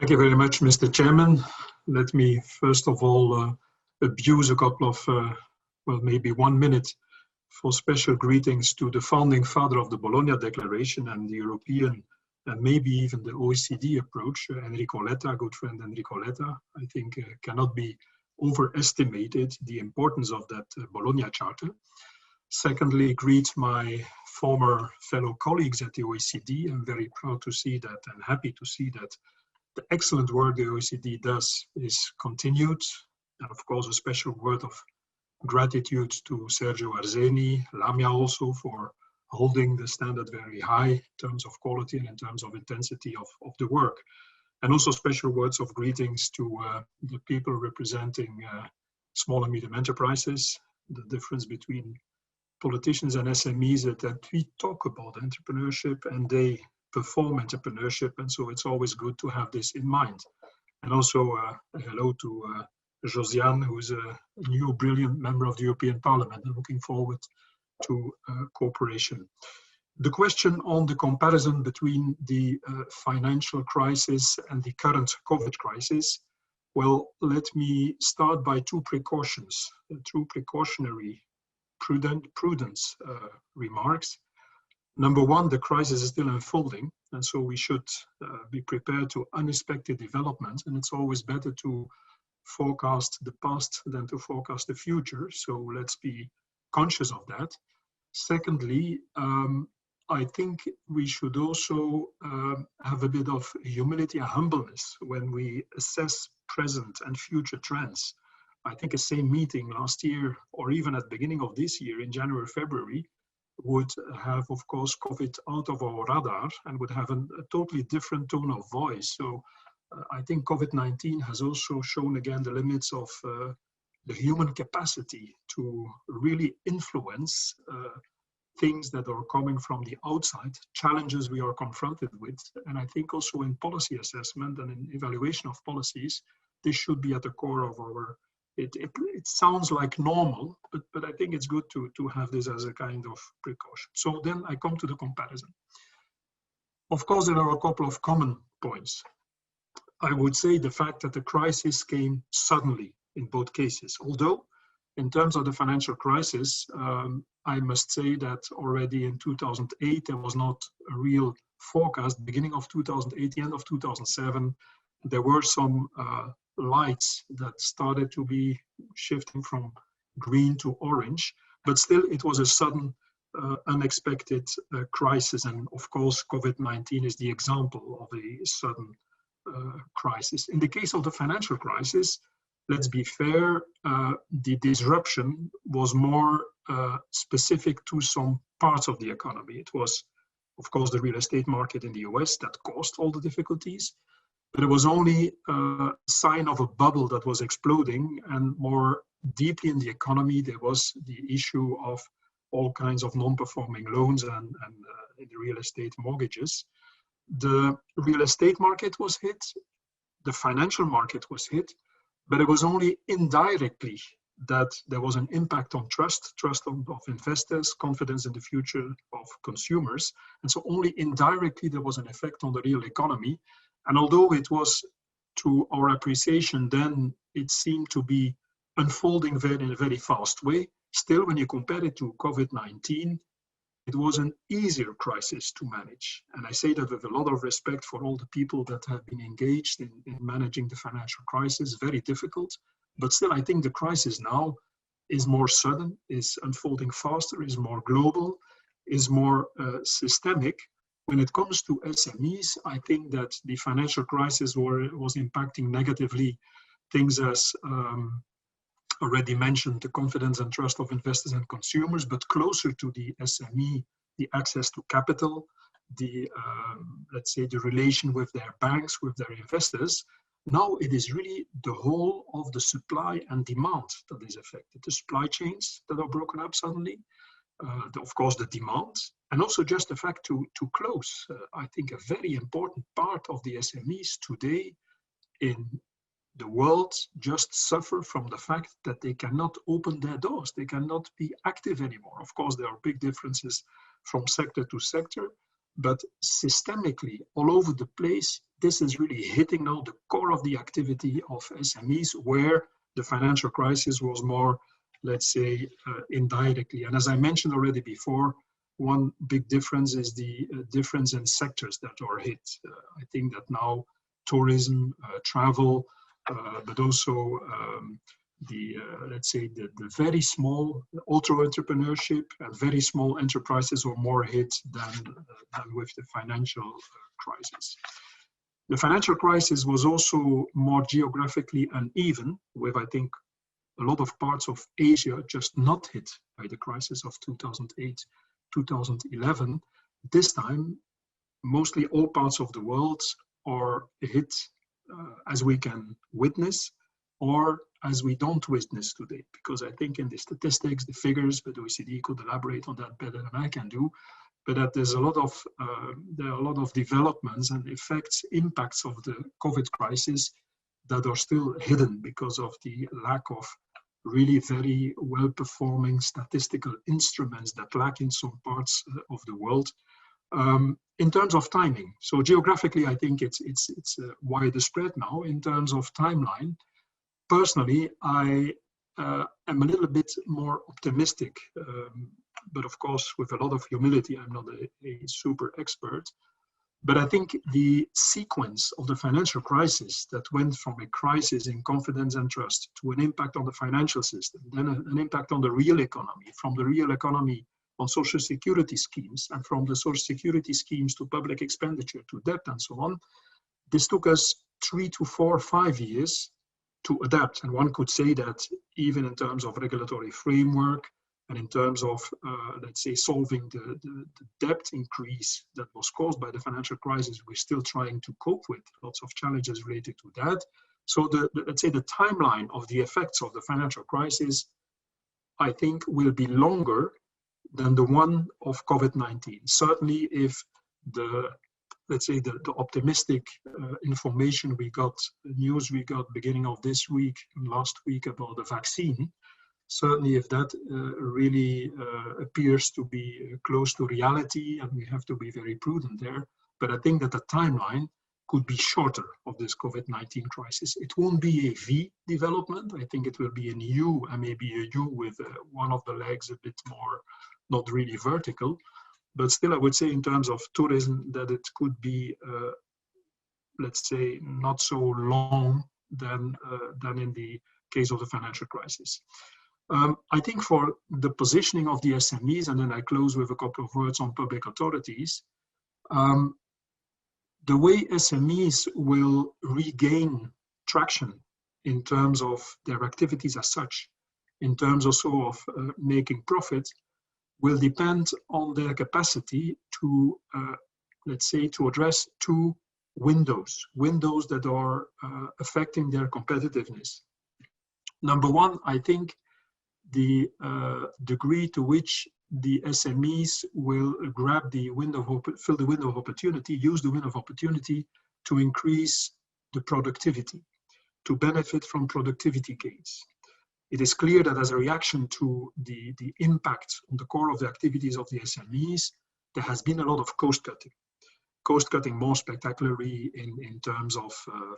Thank you very much, Mr. Chairman. Let me first of all abuse a couple of, well, maybe 1 minute for special greetings to the founding father of the Bologna Declaration and the European and maybe even the OECD approach, Enrico Letta, good friend Enrico Letta. I think cannot be overestimated the importance of that Bologna Charter. Secondly, greet my former fellow colleagues at the OECD. I'm very proud to see that and happy to see that the excellent work the OECD does is continued. And of course, a special word of gratitude to Sergio Arzeni, Lamia also, for holding the standard very high in terms of quality and in terms of intensity of the work. And also special words of greetings to the people representing small and medium enterprises. The difference between politicians and SMEs is that we talk about entrepreneurship and they perform entrepreneurship, and so it's always good to have this in mind. And also hello to Josiane, who's a new brilliant member of the European Parliament, and looking forward to cooperation. The question on the comparison between the financial crisis and the current COVID crisis, well, let me start by two precautionary prudence remarks. Number one, the crisis is still unfolding, and so we should be prepared to unexpected developments, and it's always better to forecast the past than to forecast the future, so let's be conscious of that. Secondly, I think we should also have a bit of humility and humbleness when we assess present and future trends. I think a same meeting last year, or even at the beginning of this year in January, February, would have, of course, COVID out of our radar and would have a totally different tone of voice. So I think COVID-19 has also shown again the limits of the human capacity to really influence things that are coming from the outside, challenges we are confronted with. And I think also in policy assessment and in evaluation of policies, this should be at the core of our. It sounds like normal, but I think it's good to have this as a kind of precaution. So then I come to the comparison. Of course, there are a couple of common points. I would say the fact that the crisis came suddenly in both cases, although in terms of the financial crisis, I must say that already in 2008, there was not a real forecast. Beginning of 2008, the end of 2007, there were some lights that started to be shifting from green to orange, but still it was a sudden, unexpected crisis. And of course, COVID-19 is the example of a sudden crisis. In the case of the financial crisis, let's be fair, the disruption was more specific to some parts of the economy. It was, of course, the real estate market in the US that caused all the difficulties. But it was only a sign of a bubble that was exploding, and more deeply in the economy, there was the issue of all kinds of non-performing loans and in the real estate mortgages. The real estate market was hit, the financial market was hit, but it was only indirectly that there was an impact on trust of investors, confidence in the future of consumers. And so only indirectly there was an effect on the real economy. And although it was, to our appreciation then, it seemed to be unfolding in a very fast way, still when you compare it to COVID-19, it was an easier crisis to manage. And I say that with a lot of respect for all the people that have been engaged in managing the financial crisis, very difficult. But still, I think the crisis now is more sudden, is unfolding faster, is more global, is more systemic. When it comes to SMEs, I think that the financial crisis was impacting negatively things as already mentioned, the confidence and trust of investors and consumers, but closer to the SME, the access to capital, the, let's say, the relation with their banks, with their investors. Now it is really the whole of the supply and demand that is affected. The supply chains that are broken up suddenly, of course, the demand, and also just the fact to close. I think a very important part of the SMEs today in the world just suffer from the fact that they cannot open their doors. They cannot be active anymore. Of course, there are big differences from sector to sector, but systemically, all over the place, this is really hitting now the core of the activity of SMEs, where the financial crisis was more, let's say, indirectly. And as I mentioned already before, one big difference is the difference in sectors that are hit. I think that now tourism, travel, but also let's say the very small auto-entrepreneurship and very small enterprises are more hit than with the financial crisis. The financial crisis was also more geographically uneven, with, I think, a lot of parts of Asia just not hit by the crisis of 2008, 2011. This time, mostly all parts of the world are hit, as we can witness, or as we don't witness today. Because I think in the statistics, the figures, but OECD could elaborate on that better than I can do, but that there's a lot of there are a lot of developments and effects, impacts of the COVID crisis that are still hidden because of the lack of really very well-performing statistical instruments that lack in some parts of the world. In terms of timing, so geographically, I think it's wider spread now. In terms of timeline, personally, I am a little bit more optimistic, but of course, with a lot of humility, I'm not a super expert. But I think the sequence of the financial crisis that went from a crisis in confidence and trust to an impact on the financial system, then an impact on the real economy, from the real economy on social security schemes, and from the social security schemes to public expenditure, to debt and so on, this took us 3 to 4 or 5 years to adapt. And one could say that even in terms of regulatory framework, and in terms of, let's say, solving the debt increase that was caused by the financial crisis, we're still trying to cope with lots of challenges related to that. So let's say the timeline of the effects of the financial crisis, I think, will be longer than the one of COVID-19. Certainly if let's say the optimistic information we got, the news we got beginning of this week and last week about the vaccine, certainly if that really appears to be close to reality, and we have to be very prudent there, but I think that the timeline could be shorter of this COVID-19 crisis. It won't be a V development. I think it will be an U, and maybe a U with one of the legs a bit more, not really vertical, but still I would say in terms of tourism that it could be, let's say, not so long than in the case of the financial crisis. I think for the positioning of the SMEs, and then I close with a couple of words on public authorities, the way SMEs will regain traction in terms of their activities as such, in terms also of making profit, will depend on their capacity to, let's say, to address two windows that are affecting their competitiveness. Number one, I think the degree to which the SMEs will grab the window of, fill the window of opportunity, use the window of opportunity to increase the productivity, to benefit from productivity gains. It is clear that as a reaction to the impact on the core of the activities of the SMEs, there has been a lot of cost cutting. Cost cutting more spectacularly in terms of,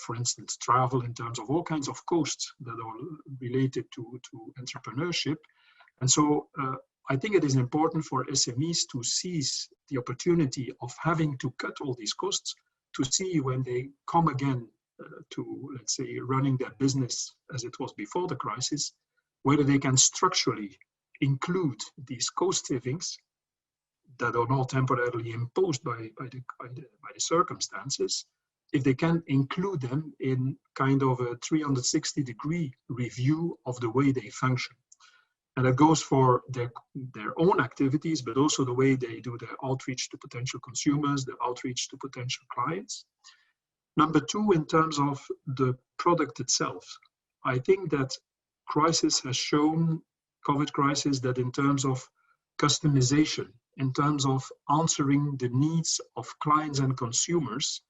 for instance, travel, in terms of all kinds of costs that are related to entrepreneurship. And so I think it is important for SMEs to seize the opportunity of having to cut all these costs, to see when they come again to, let's say, running their business as it was before the crisis, whether they can structurally include these cost savings that are not temporarily imposed by the circumstances, if they can include them in kind of a 360-degree review of the way they function. And that goes for their own activities, but also the way they do their outreach to potential consumers, their outreach to potential clients. Number two, in terms of the product itself, I think that crisis has shown, COVID crisis, that in terms of customization, in terms of answering the needs of clients and consumers,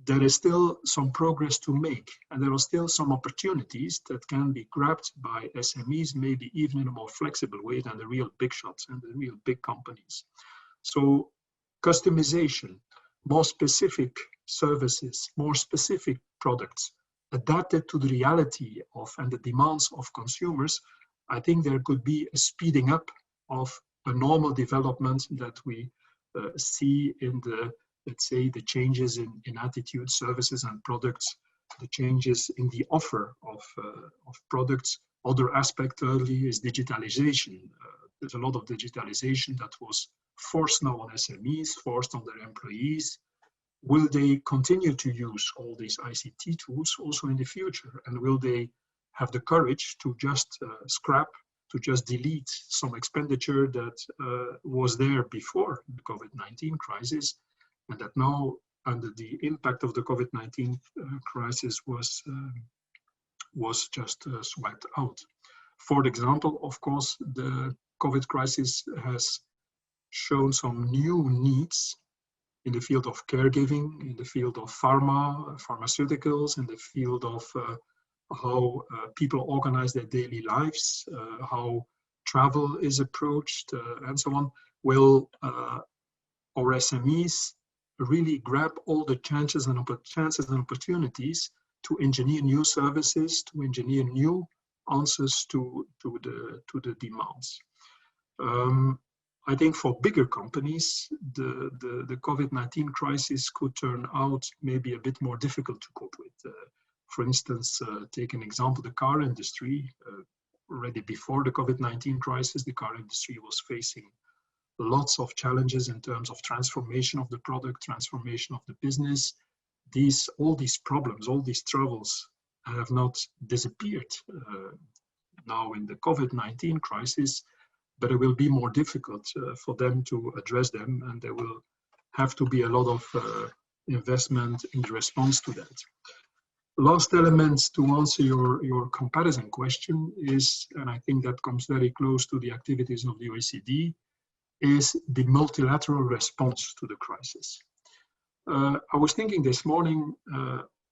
there is still some progress to make, and there are still some opportunities that can be grabbed by SMEs, maybe even in a more flexible way than the real big shots and the real big companies. So customization, more specific services, more specific products adapted to the reality of and the demands of consumers, I think there could be a speeding up of a normal development that we see in the, let's say, the changes in attitude, services and products, the changes in the offer of products. Other aspect thirdly is digitalization. There's a lot of digitalization that was forced now on SMEs, forced on their employees. Will they continue to use all these ICT tools also in the future? And will they have the courage to just scrap, to just delete some expenditure that was there before the COVID-19 crisis, and that now under the impact of the COVID-19 crisis was just swiped out? For example, of course, the COVID crisis has shown some new needs in the field of caregiving, in the field of pharmaceuticals, in the field of how people organize their daily lives, how travel is approached, and so on. Will our SMEs really grab all the chances and opportunities to engineer new services, to engineer new answers to the demands? I think for bigger companies, the COVID-19 crisis could turn out maybe a bit more difficult to cope with. For instance, take an example, the car industry. Already before the COVID-19 crisis, the car industry was facing lots of challenges in terms of transformation of the product, transformation of the business. All these problems, all these troubles have not disappeared now in the COVID-19 crisis, but it will be more difficult for them to address them, and there will have to be a lot of investment in response to that. Last element to answer your comparison question is, and I think that comes very close to the activities of the OECD, is the multilateral response to the crisis. I was thinking this morning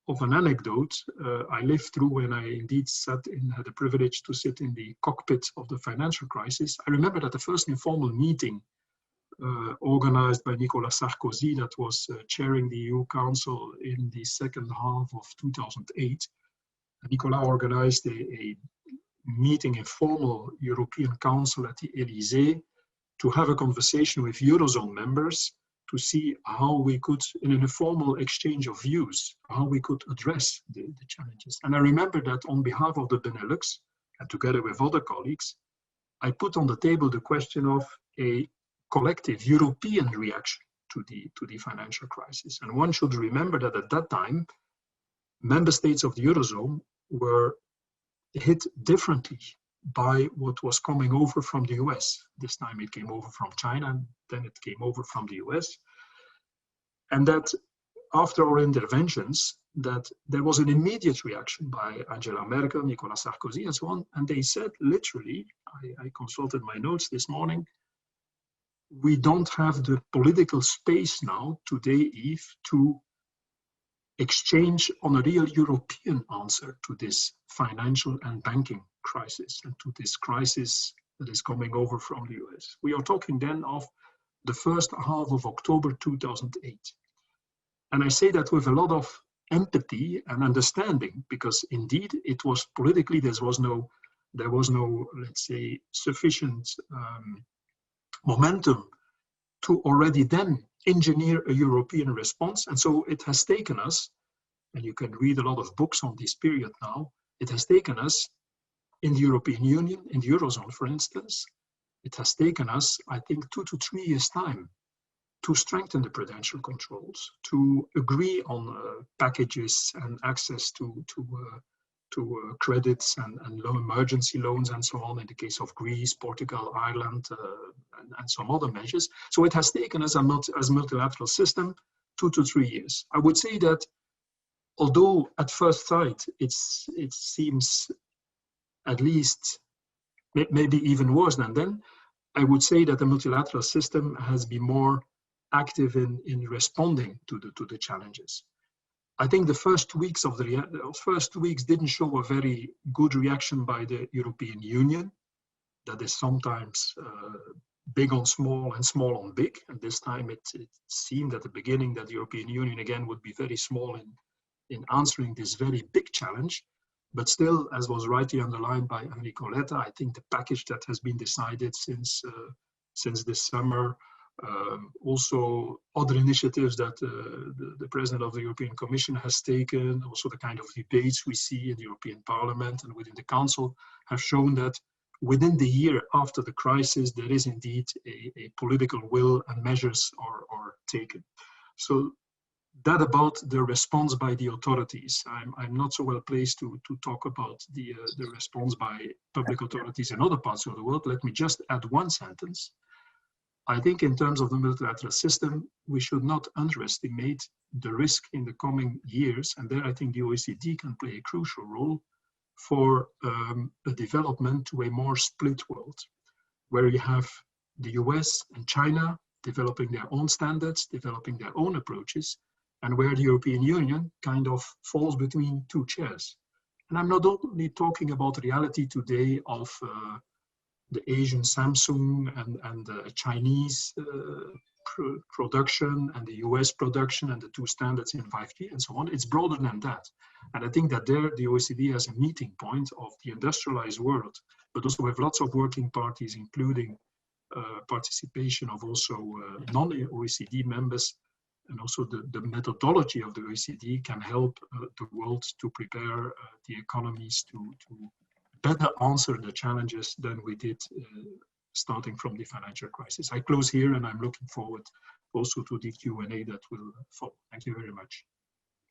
of an anecdote I lived through when I indeed had the privilege to sit in the cockpit of the financial crisis. I remember that the first informal meeting organized by Nicolas Sarkozy, that was chairing the EU Council in the second half of 2008. Nicolas organized a meeting, a formal European Council at the Élysée, to have a conversation with Eurozone members to see how we could, in an informal exchange of views, how we could address the challenges. And I remember that on behalf of the Benelux, and together with other colleagues, I put on the table the question of a collective European reaction to the financial crisis. And one should remember that at that time, member states of the Eurozone were hit differently by what was coming over from the US. This time it came over from China, and then it came over from the US. And that after our interventions, that there was an immediate reaction by Angela Merkel, Nicolas Sarkozy, and so on. And they said, literally, I consulted my notes this morning, we don't have the political space now, today, Yves, to exchange on a real European answer to this financial and banking crisis and to this crisis that is coming over from the US. We are talking then of the first half of October 2008. And I say that with a lot of empathy and understanding, because indeed it was politically, there was no, let's say, sufficient momentum to already then engineer a European response. And so it has taken us, and you can read a lot of books on this period now, it has taken us in the European Union, in the Eurozone, for instance, it has taken us, I think, 2 to 3 years' time to strengthen the prudential controls, to agree on packages and access to credits and low emergency loans and so on in the case of Greece, Portugal, Ireland, and some other measures. So it has taken us as a multilateral system 2 to 3 years. I would say that although at first sight it seems at least maybe even worse than then, I would say that the multilateral system has been more active in responding to the challenges. I think the first weeks didn't show a very good reaction by the European Union. That is sometimes big on small and small on big. And this time it seemed at the beginning that the European Union again would be very small in answering this very big challenge. But still, as was rightly underlined by Enrico Letta, I think the package that has been decided since this summer, also other initiatives that the President of the European Commission has taken, also the kind of debates we see in the European Parliament and within the Council, have shown that within the year after the crisis, there is indeed a political will and measures are taken. So that about the response by the authorities. I'm not so well placed to talk about the response by public authorities in other parts of the world. Let me just add one sentence. I think in terms of the multilateral system, we should not underestimate the risk in the coming years. And there I think the OECD can play a crucial role for a development to a more split world, where you have the US and China developing their own standards, developing their own approaches, and where the European Union kind of falls between two chairs. And I'm not only talking about the reality today of the Asian Samsung and the Chinese production and the US production and the two standards in 5G and so on. It's broader than that. And I think that there the OECD has a meeting point of the industrialized world, but also with lots of working parties, including participation of also non-OECD members. And also the methodology of the OECD can help the world to prepare the economies to better answer the challenges than we did starting from the financial crisis. I close here and I'm looking forward also to the Q&A that will follow. Thank you very much.